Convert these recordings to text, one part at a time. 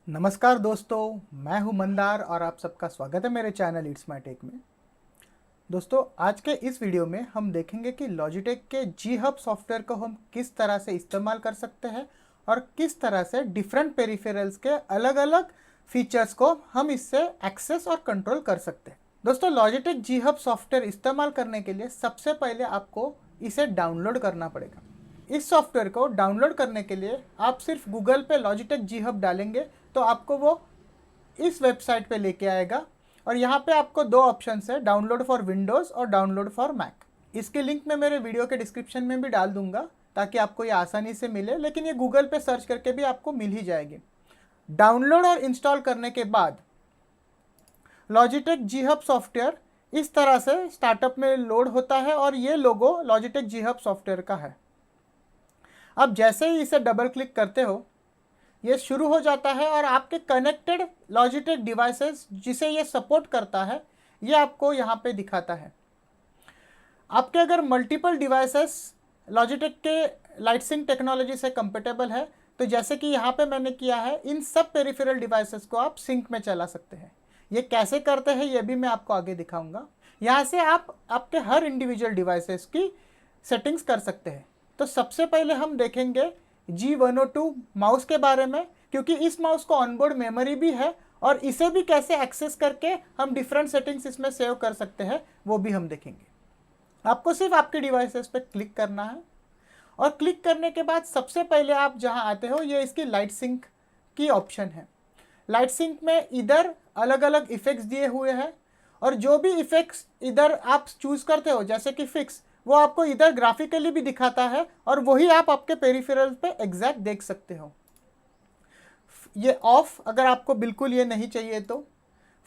नमस्कार दोस्तों, मैं हूं मंदार और आप सबका स्वागत है मेरे चैनल इट्स माय टेक में। दोस्तों, आज के इस वीडियो में हम देखेंगे कि लॉजिटेक के जी हब सॉफ्टवेयर को हम किस तरह से इस्तेमाल कर सकते हैं और किस तरह से डिफरेंट पेरिफेरल्स के अलग अलग फीचर्स को हम इससे एक्सेस और कंट्रोल कर सकते हैं। दोस्तों, लॉजिटेक जी हब सॉफ्टवेयर इस्तेमाल करने के लिए सबसे पहले आपको इसे डाउनलोड करना पड़ेगा। इस सॉफ्टवेयर को डाउनलोड करने के लिए आप सिर्फ गूगल पे लॉजिटेक जी हब डालेंगे तो आपको वो इस वेबसाइट पे लेके आएगा और यहाँ पे आपको दो ऑप्शंस है, डाउनलोड फॉर विंडोज़ और डाउनलोड फॉर मैक। इसके लिंक मैं मेरे वीडियो के डिस्क्रिप्शन में भी डाल दूंगा ताकि आपको ये आसानी से मिले, लेकिन ये गूगल पे सर्च करके भी आपको मिल ही जाएगी। डाउनलोड और इंस्टॉल करने के बाद लॉजिटेक जी हब सॉफ्टवेयर इस तरह से स्टार्टअप में लोड होता है और ये लोगो लॉजिटेक जी हब सॉफ्टवेयर का है। अब जैसे ही इसे डबल क्लिक करते हो ये शुरू हो जाता है और आपके कनेक्टेड लॉजिटेक डिवाइसेस जिसे ये सपोर्ट करता है ये आपको यहाँ पे दिखाता है। आपके अगर मल्टीपल डिवाइसेस लॉजिटेक के लाइटसिंक टेक्नोलॉजी से कंपेटेबल है तो जैसे कि यहाँ पे मैंने किया है, इन सब पेरिफेरल डिवाइसेस को आप सिंक में चला सकते हैं। ये कैसे करते हैं ये भी मैं आपको आगे दिखाऊंगा। यहाँ से आप आपके हर इंडिविजुअल डिवाइसेस की सेटिंग्स कर सकते हैं। तो सबसे पहले हम देखेंगे G102 माउस के बारे में, क्योंकि इस माउस को ऑनबोर्ड मेमोरी भी है और इसे भी कैसे एक्सेस करके हम डिफरेंट सेटिंग्स इसमें सेव कर सकते हैं वो भी हम देखेंगे। आपको सिर्फ आपके डिवाइसेस पे क्लिक करना है और क्लिक करने के बाद सबसे पहले आप जहां आते हो ये इसकी लाइट सिंक की ऑप्शन है। लाइट सिंक में इधर अलग अलग इफेक्ट्स दिए हुए हैं और जो भी इफेक्ट्स इधर आप चूज करते हो जैसे कि फिक्स, वो आपको इधर ग्राफिकली भी दिखाता है और वही आप आपके पेरिफेरल पे एग्जैक्ट देख सकते हो। ये ऑफ अगर आपको बिल्कुल ये नहीं चाहिए तो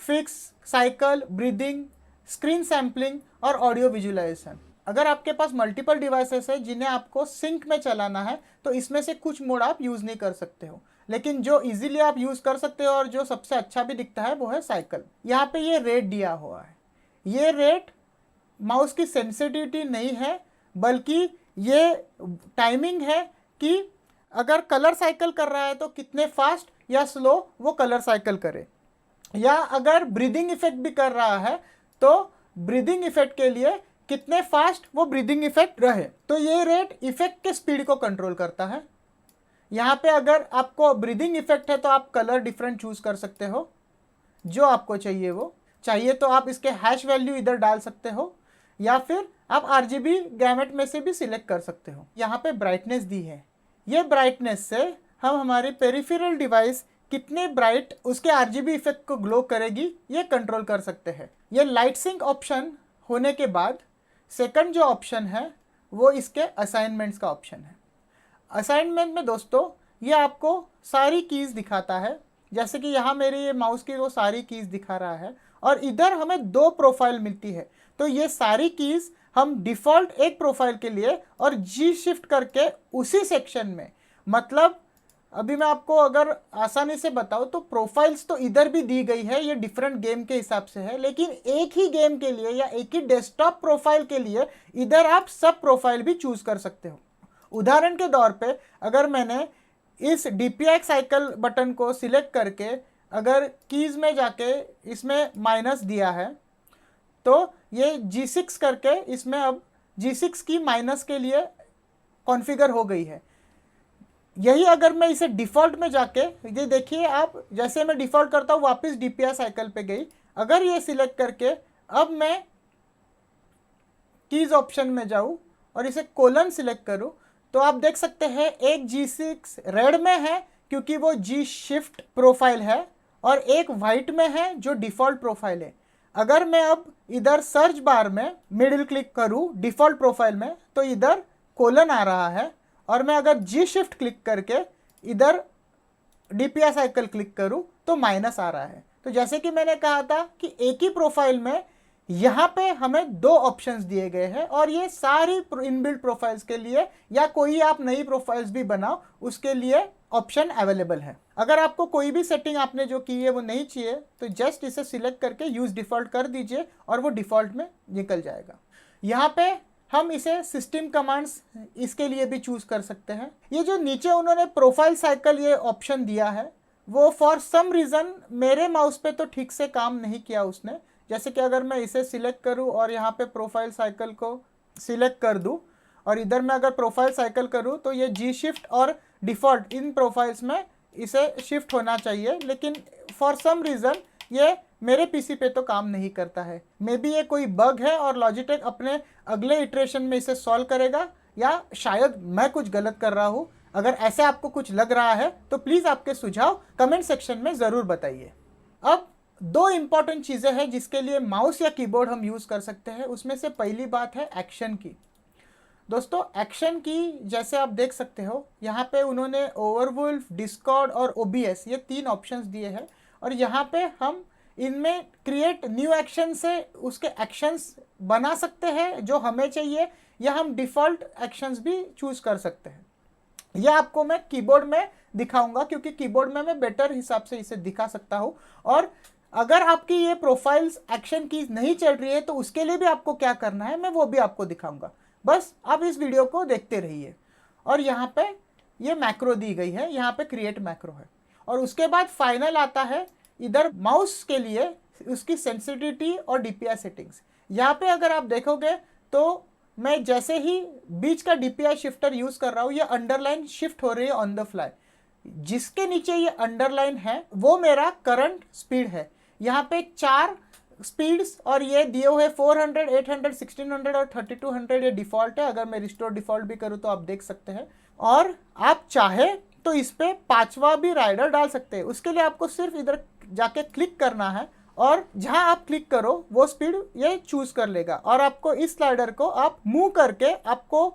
fix, cycle, breathing, screen sampling और ऑडियो विजुअलाइजेशन। अगर आपके पास मल्टीपल डिवाइसेस है जिन्हें आपको सिंक में चलाना है तो इसमें से कुछ मोड आप यूज़ नहीं कर सकते हो, लेकिन जो इजीली आप यूज़ कर सकते हो और जो सबसे अच्छा भी दिखता है वो है साइकिल। यहाँ पे ये रेट दिया हुआ है। ये रेट माउस की सेंसिटिविटी नहीं है बल्कि ये टाइमिंग है कि अगर कलर साइकिल कर रहा है तो कितने फास्ट या स्लो वो कलर साइकिल करे, या अगर ब्रीदिंग इफेक्ट भी कर रहा है तो ब्रीदिंग इफेक्ट के लिए कितने फास्ट वो ब्रीदिंग इफेक्ट रहे। तो ये रेट इफेक्ट के स्पीड को कंट्रोल करता है। यहाँ पे अगर आपको ब्रीदिंग इफेक्ट है तो आप कलर डिफरेंट चूज कर सकते हो जो आपको चाहिए। वो चाहिए तो आप इसके हैश वैल्यू इधर डाल सकते हो या फिर आप RGB गैमेट में से भी सिलेक्ट कर सकते हो। यहाँ पे ब्राइटनेस दी है। ये ब्राइटनेस से हम हमारी पेरिफेरल डिवाइस कितने ब्राइट उसके RGB इफेक्ट को ग्लो करेगी ये कंट्रोल कर सकते हैं। ये लाइट सिंक ऑप्शन होने के बाद सेकंड जो ऑप्शन है वो इसके असाइनमेंट्स का ऑप्शन है। असाइनमेंट में दोस्तों ये आपको सारी कीज़ दिखाता है, जैसे कि यहाँ मेरी ये माउस की वो सारी कीज़ दिखा रहा है और इधर हमें दो प्रोफाइल मिलती है। तो ये सारी कीज़ हम डिफ़ॉल्ट एक प्रोफाइल के लिए और G शिफ्ट करके उसी सेक्शन में, मतलब अभी मैं आपको अगर आसानी से बताऊँ तो प्रोफाइल्स तो इधर भी दी गई है, ये डिफरेंट गेम के हिसाब से है, लेकिन एक ही गेम के लिए या एक ही डेस्कटॉप प्रोफाइल के लिए इधर आप सब प्रोफाइल भी चूज़ कर सकते हो। उदाहरण के तौर पे अगर मैंने इस DPI साइकिल बटन को सिलेक्ट करके अगर कीज़ में जाके इसमें माइनस दिया है तो ये G6 करके इसमें अब G6 की माइनस के लिए कॉन्फ़िगर हो गई है। यही अगर मैं इसे डिफ़ॉल्ट में जाके, ये देखिए आप, जैसे मैं डिफ़ॉल्ट करता हूँ वापस DPI साइकिल पे गई। अगर ये सिलेक्ट करके अब मैं कीज़ ऑप्शन में जाऊँ और इसे कोलन सिलेक्ट करूँ तो आप देख सकते हैं एक G6 रेड में है क्योंकि वो G शिफ्ट प्रोफाइल है और एक वाइट में है जो डिफ़ॉल्ट प्रोफाइल है। अगर मैं अब इधर सर्च बार में मिडिल क्लिक करूँ डिफ़ॉल्ट प्रोफाइल में तो इधर कोलन आ रहा है और मैं अगर G शिफ्ट क्लिक करके इधर DPI साइकिल क्लिक करूँ तो माइनस आ रहा है। तो जैसे कि मैंने कहा था कि एक ही प्रोफाइल में यहाँ पे हमें दो ऑप्शंस दिए गए हैं और ये सारी इनबिल्ट प्रोफाइल्स के लिए या कोई आप नई प्रोफाइल्स भी बनाओ उसके लिए ऑप्शन अवेलेबल है। अगर आपको कोई भी सेटिंग आपने जो की है वो नहीं चाहिए तो जस्ट इसे सिलेक्ट करके यूज़ डिफ़ॉल्ट कर दीजिए और वो डिफ़ॉल्ट में निकल जाएगा। यहाँ पे हम इसे सिस्टम कमांड्स इसके लिए भी चूज़ कर सकते हैं। ये जो नीचे उन्होंने प्रोफाइल साइकिल ये ऑप्शन दिया है वो फॉर सम रीज़न मेरे माउस पे तो ठीक से काम नहीं किया उसने। जैसे कि अगर मैं इसे सिलेक्ट करूं और यहाँ पे प्रोफाइल साइकिल को सिलेक्ट कर दूं और इधर मैं अगर प्रोफाइल साइकिल करूं तो ये जी शिफ्ट और डिफ़ॉल्ट इन प्रोफाइल्स में इसे शिफ्ट होना चाहिए, लेकिन फॉर सम रीज़न ये मेरे पीसी पे तो काम नहीं करता है। मे बी ये कोई बग है और लॉजिटेक अपने अगले इटरेशन में इसे सॉल्व करेगा, या शायद मैं कुछ गलत कर रहा हूँ। अगर ऐसा आपको कुछ लग रहा है तो प्लीज़ आपके सुझाव कमेंट सेक्शन में ज़रूर बताइए। अब दो इंपॉर्टेंट चीज़ें हैं जिसके लिए माउस या कीबोर्ड हम यूज़ कर सकते हैं। उसमें से पहली बात है एक्शन की। दोस्तों एक्शन की जैसे आप देख सकते हो यहाँ पे उन्होंने ओवरवुल्फ, डिस्कॉर्ड और OBS ये 3 ऑप्शंस दिए हैं, और यहाँ पे हम इनमें क्रिएट न्यू एक्शन से उसके एक्शंस बना सकते हैं जो हमें चाहिए, या हम डिफ़ॉल्ट एक्शंस भी चूज़ कर सकते हैं। यह आपको मैं कीबोर्ड में दिखाऊंगा क्योंकि कीबोर्ड में मैं बेटर हिसाब से इसे दिखा सकता हूँ। और अगर आपकी ये प्रोफाइल्स एक्शन कीज नहीं चल रही है तो उसके लिए भी आपको क्या करना है मैं वो भी आपको दिखाऊंगा। बस आप इस वीडियो को देखते रहिए। और यहाँ पे ये मैक्रो दी गई है, यहाँ पे क्रिएट मैक्रो है, और उसके बाद फाइनल आता है इधर माउस के लिए उसकी सेंसिटिविटी और DPI सेटिंग्स। यहाँ पे अगर आप देखोगे तो मैं जैसे ही बीच का DPI शिफ्टर यूज़ कर रहा हूँ, ये अंडरलाइन शिफ्ट हो रही है ऑन द फ्लाई। जिसके नीचे ये अंडरलाइन है वो मेरा करंट स्पीड है। यहाँ पे 4 स्पीड्स और ये दिए हुए 400, 800, 1600 और 3200 ये डिफ़ॉल्ट है। अगर मैं रिस्टोर डिफ़ॉल्ट भी करूँ तो आप देख सकते हैं, और आप चाहे तो इस पर 5वां भी राइडर डाल सकते हैं। उसके लिए आपको सिर्फ इधर जाके क्लिक करना है, और जहां आप क्लिक करो वो स्पीड ये चूज कर लेगा, और आपको इस स्लाइडर को आप मूव करके आपको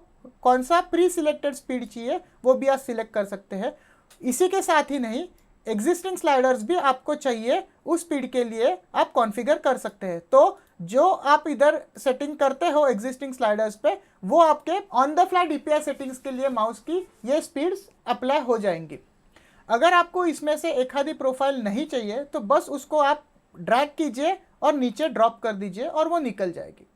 कौन सा प्री सिलेक्टेड स्पीड चाहिए वो भी आप सिलेक्ट कर सकते हैं। इसी के साथ ही नहीं, एग्जिस्टिंग स्लाइडर्स भी आपको चाहिए उस स्पीड के लिए आप कॉन्फ़िगर कर सकते हैं। तो जो आप इधर सेटिंग करते हो एग्जिस्टिंग स्लाइडर्स पे, वो आपके on the fly DPI settings के लिए माउस की ये स्पीड्स अप्लाई हो जाएंगी। अगर आपको इसमें से एक आधी प्रोफाइल नहीं चाहिए तो बस उसको आप ड्रैग कीजिए और नीचे ड्रॉप कर दीजिए और वो निकल जाएगी।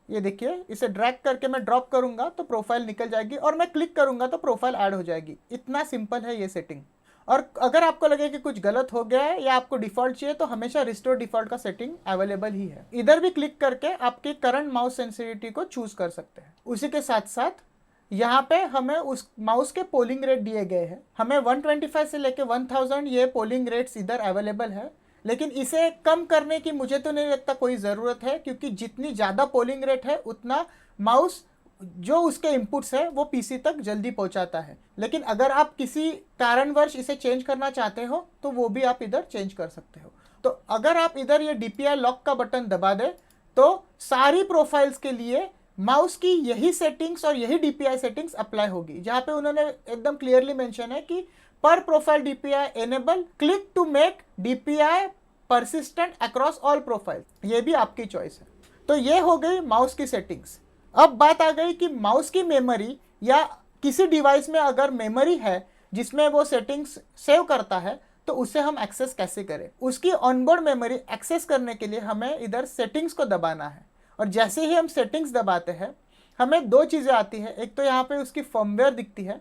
ये देखिए, इसे ड्रैग करके मैं ड्रॉप करूंगा तो प्रोफाइल निकल जाएगी, और मैं क्लिक करूंगा तो प्रोफाइल ऐड हो जाएगी। इतना सिंपल है ये सेटिंग। और अगर आपको लगे कि कुछ गलत हो गया है या आपको डिफ़ॉल्ट चाहिए तो हमेशा रिस्टोर डिफ़ॉल्ट का सेटिंग अवेलेबल ही है। इधर भी क्लिक करके आपके करंट माउस सेंसिटिविटी को चूज कर सकते हैं। उसी के साथ साथ यहाँ पे हमें उस माउस के पोलिंग रेट दिए गए हैं। हमें 125 से लेके 1000 ये पोलिंग रेट्स इधर अवेलेबल है, लेकिन इसे कम करने की मुझे तो नहीं लगता कोई ज़रूरत है, क्योंकि जितनी ज़्यादा पोलिंग रेट है उतना माउस जो उसके इनपुट्स है वो पीसी तक जल्दी पहुंचाता है। लेकिन अगर आप किसी कारणवश इसे चेंज करना चाहते हो तो वो भी आप इधर चेंज कर सकते हो। तो अगर आप इधर ये DPI लॉक का बटन दबा दें तो सारी प्रोफाइल्स के लिए माउस की यही सेटिंग्स और यही DPI सेटिंग्स अप्लाई होगी, जहाँ पे उन्होंने एकदम क्लियरली मेंशन है कि पर profile DPI enable, click to make DPI persistent across all profile. ये भी आपकी चॉइस है। तो ये हो गई माउस की सेटिंग्स। अब बात आ गई कि माउस की मेमोरी या किसी डिवाइस में अगर मेमोरी है जिसमें वो सेटिंग्स सेव करता है तो उसे हम एक्सेस कैसे करें। उसकी ऑनबोर्ड मेमोरी एक्सेस करने के लिए हमें इधर सेटिंग्स को दबाना है, और जैसे ही हम सेटिंग्स दबाते हैं हमें दो चीज़ें आती है। एक तो यहाँ पे उसकी फर्मवेयर दिखती है,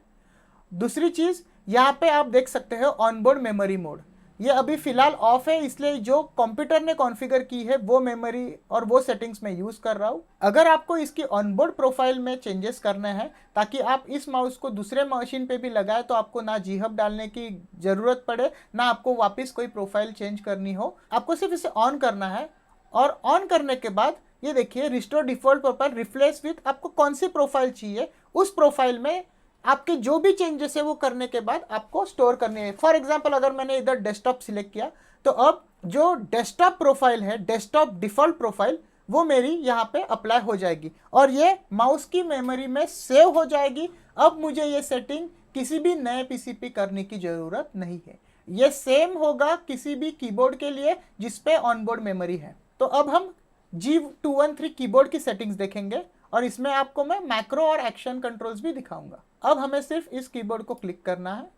दूसरी चीज़ यहाँ पे आप देख सकते हो ऑनबोर्ड मेमोरी मोड। ये अभी फ़िलहाल ऑफ है, इसलिए जो कंप्यूटर ने कॉन्फ़िगर की है वो मेमोरी और वो सेटिंग्स मैं यूज़ कर रहा हूँ। अगर आपको इसकी ऑनबोर्ड प्रोफाइल में चेंजेस करने हैं ताकि आप इस माउस को दूसरे मशीन पे भी लगाए तो आपको ना GHub डालने की ज़रूरत पड़े, ना आपको वापस कोई प्रोफाइल चेंज करनी हो, आपको सिर्फ इसे ऑन करना है। और ऑन करने के बाद ये देखिए restore default profile replace with, आपको कौन सी प्रोफाइल चाहिए उस प्रोफाइल में आपके जो भी चेंजेस है वो करने के बाद आपको स्टोर करनी है। फॉर एग्जांपल अगर मैंने इधर डेस्कटॉप सिलेक्ट किया तो अब जो डेस्कटॉप प्रोफाइल है, डेस्कटॉप डिफ़ॉल्ट प्रोफाइल, वो मेरी यहाँ पे अप्लाई हो जाएगी और ये माउस की मेमोरी में सेव हो जाएगी। अब मुझे ये सेटिंग किसी भी नए पीसी पे करने की ज़रूरत नहीं है। ये सेम होगा किसी भी कीबोर्ड के लिए जिस पे ऑनबोर्ड मेमोरी है। तो अब हम G213 कीबोर्ड की सेटिंग्स देखेंगे और इसमें आपको मैं मैक्रो और एक्शन कंट्रोल्स भी दिखाऊंगा। अब हमें सिर्फ इस कीबोर्ड को क्लिक करना है।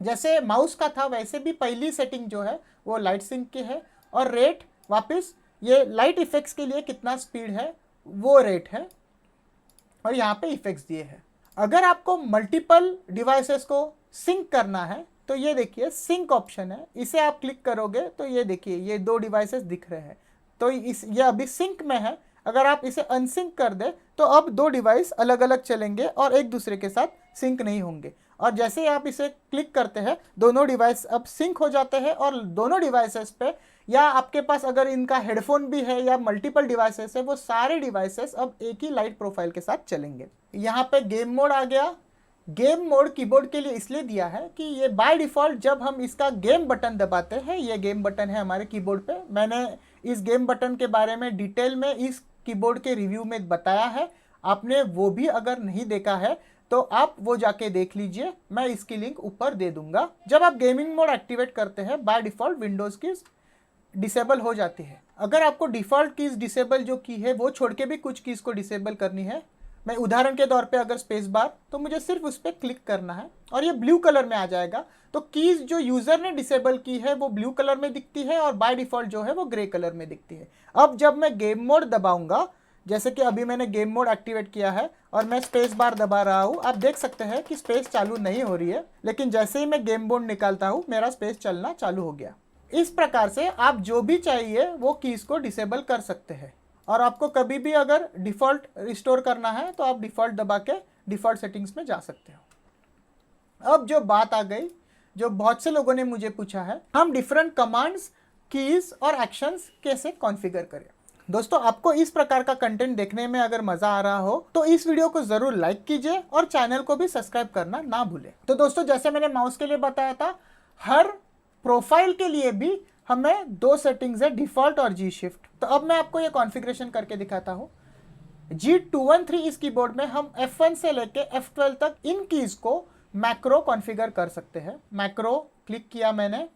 जैसे माउस का था वैसे भी पहली सेटिंग जो है वो लाइट सिंक की है, और रेट वापस ये लाइट इफेक्ट्स के लिए कितना स्पीड है वो रेट है, और यहाँ पे इफेक्ट्स दिए हैं। अगर आपको मल्टीपल डिवाइसेस को सिंक करना है तो ये देखिए सिंक ऑप्शन है, इसे आप क्लिक करोगे तो ये देखिए ये 2 डिवाइसेस दिख रहे हैं। तो ये अभी सिंक में है, अगर आप इसे अनसिंक कर दे तो अब 2 डिवाइस अलग अलग चलेंगे और एक दूसरे के साथ सिंक नहीं होंगे। और जैसे ही आप इसे क्लिक करते हैं दोनों डिवाइस अब सिंक हो जाते हैं और दोनों डिवाइसेस पे, या आपके पास अगर इनका हेडफोन भी है या मल्टीपल डिवाइसेस है, वो सारे डिवाइसेस अब एक ही लाइट प्रोफाइल के साथ चलेंगे। यहाँ पे गेम मोड आ गया। गेम मोड कीबोर्ड के लिए इसलिए दिया है कि ये बाय डिफ़ॉल्ट जब हम इसका गेम बटन दबाते हैं, ये गेम बटन है हमारे कीबोर्ड पे, मैंने इस गेम बटन के बारे में डिटेल में इस कीबोर्ड के रिव्यू में बताया है, आपने वो भी अगर नहीं देखा है तो आप वो जाके देख लीजिए, मैं इसकी लिंक ऊपर दे दूंगा। जब आप गेमिंग मोड एक्टिवेट करते हैं by default Windows keys disable हो जाती है। अगर आपको डिफ़ॉल्ट कीज डिसेबल जो की है वो छोड़ के भी कुछ कीज़ को डिसेबल करनी है, मैं उदाहरण के तौर पे अगर स्पेस बार, तो मुझे सिर्फ उस पर क्लिक करना है और ये ब्लू कलर में आ जाएगा। तो कीज़ जो यूज़र ने डिसेबल की है वो ब्लू कलर में दिखती है और बाय डिफ़ॉल्ट जो है वो ग्रे कलर में दिखती है। अब जब मैं गेम मोड दबाऊंगा, जैसे कि अभी मैंने गेम मोड एक्टिवेट किया है और मैं स्पेस बार दबा रहा हूँ, आप देख सकते हैं कि स्पेस चालू नहीं हो रही है, लेकिन जैसे ही मैं गेम मोड निकालता हूँ मेरा स्पेस चलना चालू हो गया। इस प्रकार से आप जो भी चाहिए वो कीज़ को डिसेबल कर सकते हैं। और आपको कभी भी अगर डिफ़ॉल्ट रिस्टोर करना है तो आप डिफ़ॉल्ट दबा के डिफ़ॉल्ट सेटिंग्स में जा सकते हो। अब जो बात आ गई, जो बहुत से लोगों ने मुझे पूछा है, हम डिफरेंट कमांड्स, कीज़ और एक्शंस कैसे कॉन्फ़िगर करें। दोस्तों, आपको इस प्रकार का कंटेंट देखने में अगर मज़ा आ रहा हो तो इस वीडियो को ज़रूर लाइक कीजिए और चैनल को भी सब्सक्राइब करना ना भूलें। तो दोस्तों, जैसे मैंने माउस के लिए बताया था, हर प्रोफाइल के लिए भी हमें 2 सेटिंग्स है, डिफ़ॉल्ट और जी शिफ्ट। तो अब मैं आपको ये कॉन्फ़िगरेशन करके दिखाता हूँ। G213 इस कीबोर्ड में हम F1 से लेके F12 तक इन कीज़ को मैक्रो कॉन्फ़िगर कर सकते हैं। मैक्रो क्लिक किया मैंने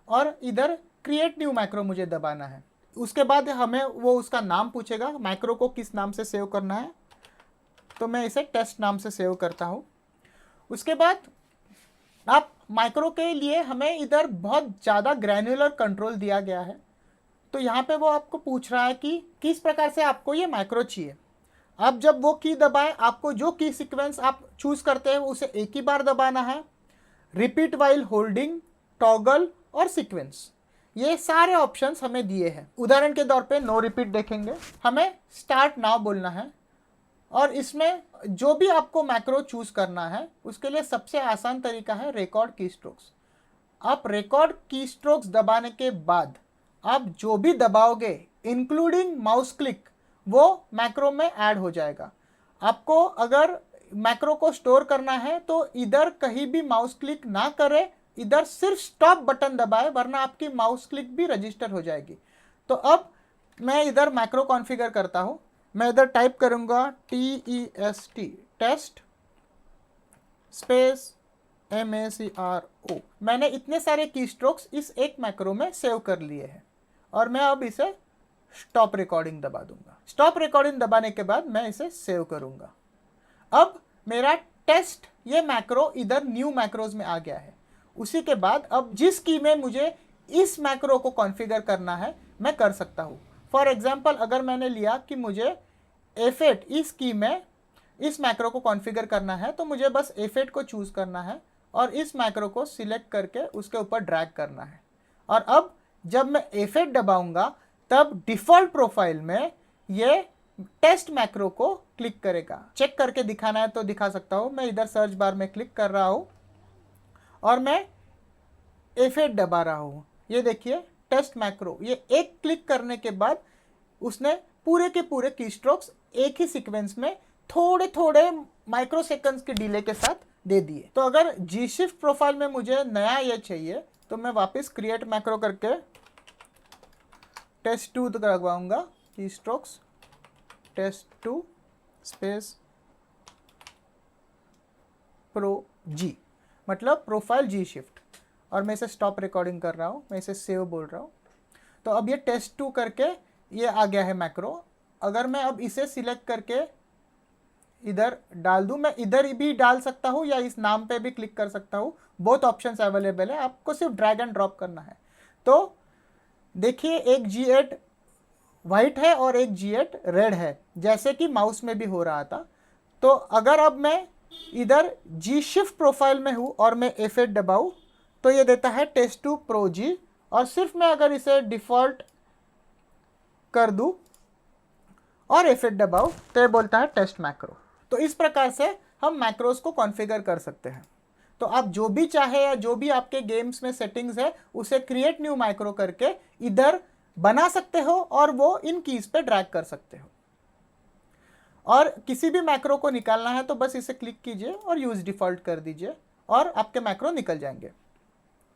और इधर क्रिएट न्यू मैक्रो मुझे दबाना है। उसके बाद हमें वो उसका नाम पूछेगा, मैक्रो को किस नाम से सेव करना है, तो मैं इसे टेस्ट नाम से सेव करता हूँ। उसके बाद आप मैक्रो के लिए हमें इधर बहुत ज़्यादा ग्रैन्युलर कंट्रोल दिया गया है, तो यहाँ पे वो आपको पूछ रहा है कि किस प्रकार से आपको ये मैक्रो चाहिए। आप जब वो की दबाएं, आपको जो की सीक्वेंस आप चूज़ करते हैं उसे एक ही बार दबाना है। रिपीट वाइल होल्डिंग, टॉगल और सीक्वेंस, ये सारे ऑप्शंस हमें दिए हैं। उदाहरण के तौर पे नो रिपीट देखेंगे, हमें स्टार्ट नाउ बोलना है और इसमें जो भी आपको मैक्रो चूज़ करना है उसके लिए सबसे आसान तरीका है रिकॉर्ड की स्ट्रोक्स। आप रिकॉर्ड की स्ट्रोक्स दबाने के बाद आप जो भी दबाओगे इंक्लूडिंग माउस क्लिक, वो मैक्रो में ऐड हो जाएगा। आपको अगर मैक्रो को स्टोर करना है तो इधर कहीं भी माउस क्लिक ना करें, इधर सिर्फ स्टॉप बटन दबाए, वरना आपकी माउस क्लिक भी रजिस्टर हो जाएगी। तो अब मैं इधर मैक्रो कॉन्फ़िगर करता हूँ। मैं इधर टाइप करूँगा TEST, टेस्ट स्पेस MACRO। मैंने इतने सारे की स्ट्रोक्स इस एक मैक्रो में सेव कर लिए हैं और मैं अब इसे स्टॉप रिकॉर्डिंग दबा दूंगा। स्टॉप रिकॉर्डिंग दबाने के बाद मैं इसे सेव करूंगा। अब मेरा टेस्ट ये मैक्रो इधर न्यू मैक्रोज में आ गया है। उसी के बाद अब जिस की में मुझे इस मैक्रो को कॉन्फ़िगर करना है मैं कर सकता हूँ। फॉर एग्जांपल, अगर मैंने लिया कि मुझे F8 इस की में इस मैक्रो को कॉन्फ़िगर करना है, तो मुझे बस F8 को चूज़ करना है और इस मैक्रो को सिलेक्ट करके उसके ऊपर ड्रैग करना है। और अब जब मैं F8 दबाऊंगा तब डिफ़ॉल्ट प्रोफाइल में ये टेस्ट मैक्रो को क्लिक करेगा। चेक करके दिखाना है तो दिखा सकता हूँ। मैं इधर सर्च बार में क्लिक कर रहा हूँ और मैं F8 दबा रहा हूँ। ये देखिए टेस्ट मैक्रो, ये एक क्लिक करने के बाद उसने पूरे के पूरे की स्ट्रोक्स एक ही सीक्वेंस में थोड़े थोड़े माइक्रो सेकंड्स के डिले के साथ दे दिए। तो अगर जी शिफ्ट प्रोफाइल में मुझे नया ये चाहिए तो मैं वापस क्रिएट मैक्रो करके टेस्ट 2 लगवाऊंगा, की स्ट्रोक्स टेस्ट 2 स्पेस प्रो जी, मतलब प्रोफाइल जी शिफ्ट, और मैं इसे स्टॉप रिकॉर्डिंग कर रहा हूँ, मैं इसे सेव बोल रहा हूँ। तो अब ये टेस्ट 2 करके ये आ गया है मैक्रो। अगर मैं अब इसे सिलेक्ट करके इधर डाल दूँ, मैं इधर भी डाल सकता हूँ या इस नाम पे भी क्लिक कर सकता हूँ, बोथ ऑप्शंस अवेलेबल है, आपको सिर्फ ड्रैग एंड ड्रॉप करना है। तो देखिए एक G8 वाइट है और एक G8 रेड है, जैसे कि माउस में भी हो रहा था। तो अगर अब मैं इधर जी शिफ्ट प्रोफाइल में हूँ और मैं F8 दबाऊँ तो ये देता है test2 Pro G, और सिर्फ मैं अगर इसे डिफ़ॉल्ट कर दूँ और F8 दबाऊँ तो ये बोलता है टेस्ट मैक्रो। तो इस प्रकार से हम मैक्रोज को कॉन्फ़िगर कर सकते हैं। तो आप जो भी चाहे या जो भी आपके गेम्स में सेटिंग्स है उसे क्रिएट न्यू मैक्रो करके इधर बना सकते हो और वो इन कीज पे ड्रैग कर सकते हो। और किसी भी मैक्रो को निकालना है तो बस इसे क्लिक कीजिए और यूज डिफ़ॉल्ट कर दीजिए और आपके मैक्रो निकल जाएंगे।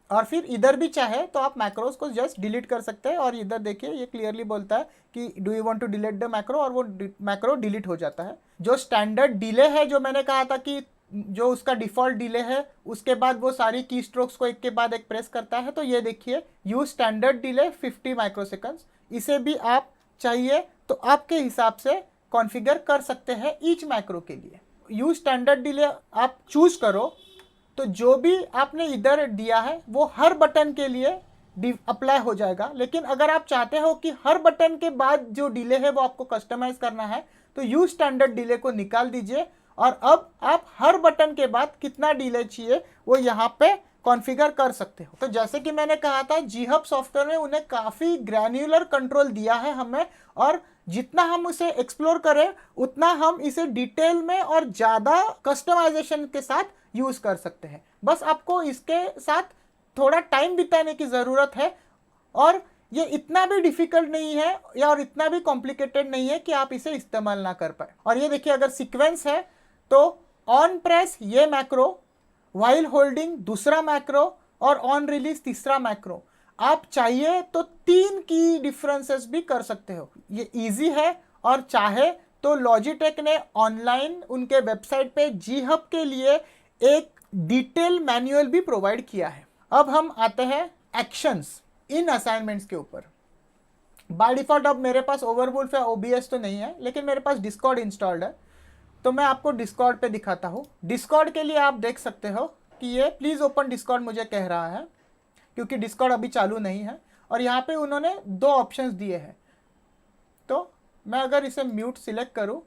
और फिर इधर भी चाहे तो आप मैक्रोज को जस्ट डिलीट कर सकते हैं, और इधर देखिए ये क्लियरली बोलता है कि do you want to delete the macro, और वो मैक्रो डिलीट हो जाता है। जो स्टैंडर्ड डिले है, जो मैंने कहा था कि जो उसका डिफ़ॉल्ट डिले है उसके बाद वो सारी की स्ट्रोक्स को एक के बाद एक प्रेस करता है, तो ये देखिए यूज स्टैंडर्ड डिले 50 माइक्रोसेकंड्स। इसे भी आप चाहिए तो आपके हिसाब से कॉन्फ़िगर कर सकते हैं ईच मैक्रो के लिए। यूज स्टैंडर्ड डिले आप चूज करो तो जो भी आपने इधर दिया है वो हर बटन के लिए अप्लाई हो जाएगा। लेकिन अगर आप चाहते हो कि हर बटन के बाद जो डिले है वो आपको कस्टमाइज करना है तो यूज स्टैंडर्ड डिले को निकाल दीजिए, और अब आप हर बटन के बाद कितना डिले चाहिए वो यहाँ पे कॉन्फ़िगर कर सकते हो। तो जैसे कि मैंने कहा था, G-Hub सॉफ्टवेयर में उन्हें काफ़ी ग्रैन्युलर कंट्रोल दिया है हमें, और जितना हम उसे एक्सप्लोर करें उतना हम इसे डिटेल में और ज़्यादा कस्टमाइजेशन के साथ यूज़ कर सकते हैं। बस आपको इसके साथ थोड़ा टाइम बिताने की ज़रूरत है, और ये इतना भी डिफ़िकल्ट नहीं है या और इतना भी कॉम्प्लिकेटेड नहीं है कि आप इसे इस्तेमाल ना कर पाए। और ये देखिए, अगर सीक्वेंस है तो ऑन प्रेस ये मैक्रो, वाइल होल्डिंग दूसरा मैक्रो, और ऑन रिलीज तीसरा मैक्रो। आप चाहिए तो 3 की डिफरेंसेस भी कर सकते हो। ये इजी है, और चाहे तो लॉजिटेक ने ऑनलाइन उनके वेबसाइट पे G-Hub के लिए एक डिटेल मैनुअल भी प्रोवाइड किया है। अब हम आते हैं एक्शंस इन असाइनमेंट्स के ऊपर। बाय डिफॉल्ट अब मेरे पास ओवरवुल्फ या OBS तो नहीं है, लेकिन मेरे पास डिस्कॉर्ड इंस्टॉल्ड है, तो मैं आपको डिस्कॉर्ड पे दिखाता हूँ। डिस्कॉर्ड के लिए आप देख सकते हो कि ये प्लीज़ ओपन डिस्कॉर्ड मुझे कह रहा है, क्योंकि डिस्कॉर्ड अभी चालू नहीं है। और यहाँ पे उन्होंने 2 ऑप्शंस दिए हैं। तो मैं अगर इसे म्यूट सिलेक्ट करूँ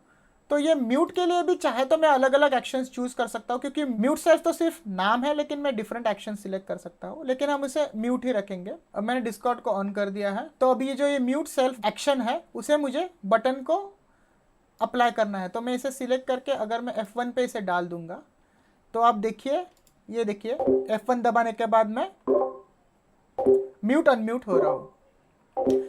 तो ये म्यूट के लिए भी चाहे तो मैं अलग अलग एक्शंस चूज़ कर सकता हूँ, क्योंकि म्यूट सेल्फ तो सिर्फ नाम है, लेकिन मैं डिफरेंट एक्शन सिलेक्ट कर सकता हूँ। लेकिन हम इसे म्यूट ही रखेंगे। अब मैंने डिस्कॉर्ड को ऑन कर दिया है, तो अभी ये जो ये म्यूट सेल्फ एक्शन है उसे मुझे बटन को अप्लाई करना है। तो मैं इसे सिलेक्ट करके अगर मैं F1 पे इसे डाल दूंगा तो आप देखिए, ये देखिए F1 दबाने के बाद मैं म्यूट अनम्यूट हो रहा हूँ।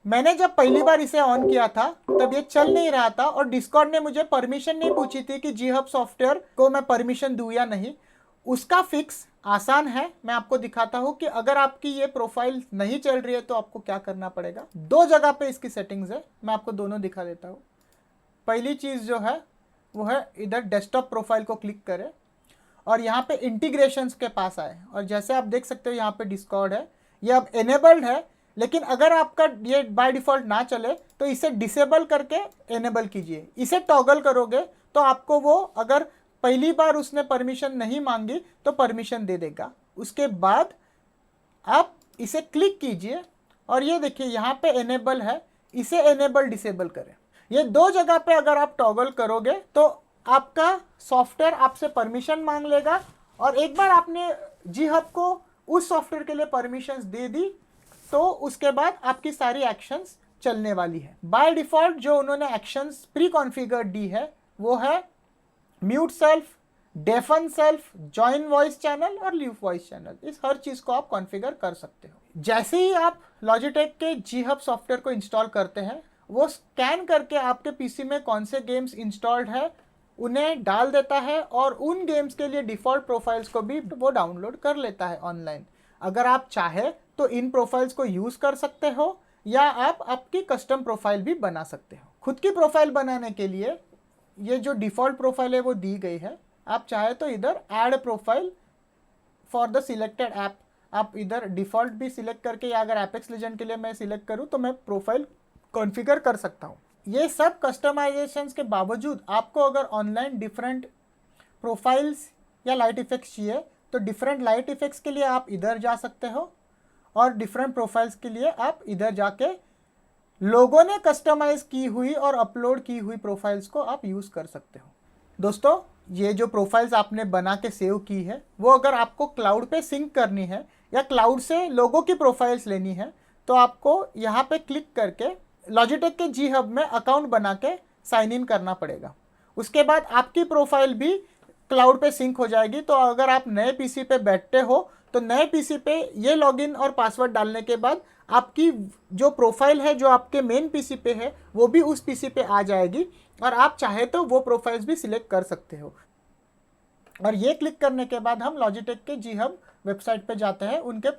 मैंने जब पहली बार इसे ऑन किया था तब ये चल नहीं रहा था, और डिस्कॉर्ड ने मुझे परमिशन नहीं पूछी थी कि G-Hub सॉफ्टवेयर को मैं परमिशन दूँ या नहीं। उसका फिक्स आसान है, मैं आपको दिखाता हूँ कि अगर आपकी ये प्रोफाइल नहीं चल रही है तो आपको क्या करना पड़ेगा। 2 जगह पे इसकी सेटिंग्स है, मैं आपको दोनों दिखा देता हूँ। पहली चीज़ जो है वो है इधर डेस्कटॉप प्रोफाइल को क्लिक करें और यहाँ पे इंटीग्रेशंस के पास आए, और जैसे आप देख सकते हो यहाँ पे डिस्कॉर्ड है, ये अब एनेबल्ड है। लेकिन अगर आपका ये बाय डिफ़ॉल्ट ना चले तो इसे डिसेबल करके एनेबल कीजिए। इसे टॉगल करोगे तो आपको वो, अगर पहली बार उसने परमिशन नहीं मांगी तो परमिशन दे देगा। उसके बाद आप इसे क्लिक कीजिए और ये देखिए यहाँ पे एनेबल है, इसे एनेबल डिसेबल करें। ये 2 जगह पे अगर आप टॉगल करोगे तो आपका सॉफ्टवेयर आपसे परमिशन मांग लेगा, और एक बार आपने G-Hub को उस सॉफ्टवेयर के लिए परमिशंस दे दी तो उसके बाद आपकी सारी एक्शंस चलने वाली है। बाय डिफ़ॉल्ट जो उन्होंने एक्शंस प्री कॉन्फ़िगर्ड दी है वो है mute self, deafen self, join voice channel और लीव वॉइस चैनल। इस हर चीज़ को आप कॉन्फ़िगर कर सकते हो। जैसे ही आप लॉजिटेक के G-Hub सॉफ्टवेयर को इंस्टॉल करते हैं, वो स्कैन करके आपके पीसी में कौन से गेम्स इंस्टॉल्ड है उन्हें डाल देता है, और उन गेम्स के लिए डिफ़ॉल्ट प्रोफाइल्स को भी वो डाउनलोड कर लेता है ऑनलाइन। अगर आप चाहे तो इन प्रोफाइल्स को यूज़ कर सकते हो, या आप आपकी कस्टम प्रोफाइल भी बना सकते हो। खुद की प्रोफाइल बनाने के लिए ये जो डिफ़ॉल्ट प्रोफाइल है वो दी गई है। आप चाहे तो इधर add profile for the selected app, आप इधर डिफ़ॉल्ट भी सिलेक्ट करके, या अगर एपेक्स लीजेंड के लिए मैं सिलेक्ट करूँ तो मैं प्रोफाइल कॉन्फ़िगर कर सकता हूँ। ये सब कस्टमाइजेशंस के बावजूद आपको अगर ऑनलाइन डिफरेंट प्रोफाइल्स या लाइट इफ़ेक्ट्स चाहिए तो डिफरेंट लाइट इफ़ेक्ट्स के लिए आप इधर जा सकते हो, और डिफरेंट प्रोफाइल्स के लिए आप इधर जाके लोगों ने कस्टमाइज़ की हुई और अपलोड की हुई प्रोफाइल्स को आप यूज़ कर सकते हो। दोस्तों, ये जो प्रोफाइल्स आपने बना के सेव की है वो अगर आपको क्लाउड पे सिंक करनी है या क्लाउड से लोगों की प्रोफाइल्स लेनी है तो आपको यहाँ पे क्लिक करके लॉजिटेक के जी हब में अकाउंट बना के साइन इन करना पड़ेगा। उसके बाद आपकी प्रोफाइल भी क्लाउड पे सिंक हो जाएगी। तो अगर आप नए पीसी पे बैठते हो तो नए पीसी पे ये लॉगिन और पासवर्ड डालने के बाद आपकी जो प्रोफाइल है जो आपके मेन पीसी पे है वो भी उस पीसी पे आ जाएगी और आप चाहे तो वो प्रोफाइल्स भी सिलेक्ट कर सकते हो। और ये क्लिक करने के बाद हम लॉजिटेक के जी हब वेबसाइट पे जाते हैं उनके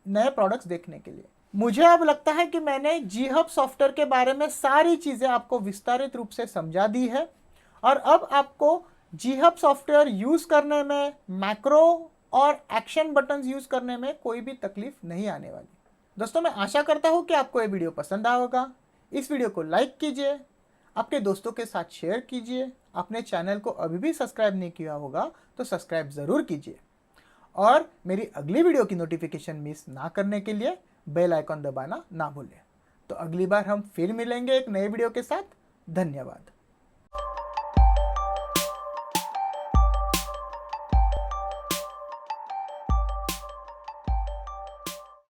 नए प्रोडक्ट्स देखने के लिए। मुझे अब लगता है कि मैंने जी हब सॉफ्टवेयर के बारे में सारी चीज़ें आपको विस्तारित रूप से समझा दी है और अब आपको जी हब सॉफ्टवेयर यूज़ करने में, मैक्रो और एक्शन बटन्स यूज़ करने में कोई भी तकलीफ नहीं आने वाली। दोस्तों, मैं आशा करता हूँ कि आपको ये वीडियो पसंद आया होगा। इस वीडियो को लाइक कीजिए, आपके दोस्तों के साथ शेयर कीजिए। अपने चैनल को अभी भी सब्सक्राइब नहीं किया होगा तो सब्सक्राइब ज़रूर कीजिए और मेरी अगली वीडियो की नोटिफिकेशन मिस ना करने के लिए बेल आइकॉन दबाना ना भूलें। तो अगली बार हम फिर मिलेंगे एक नए वीडियो के साथ। धन्यवाद।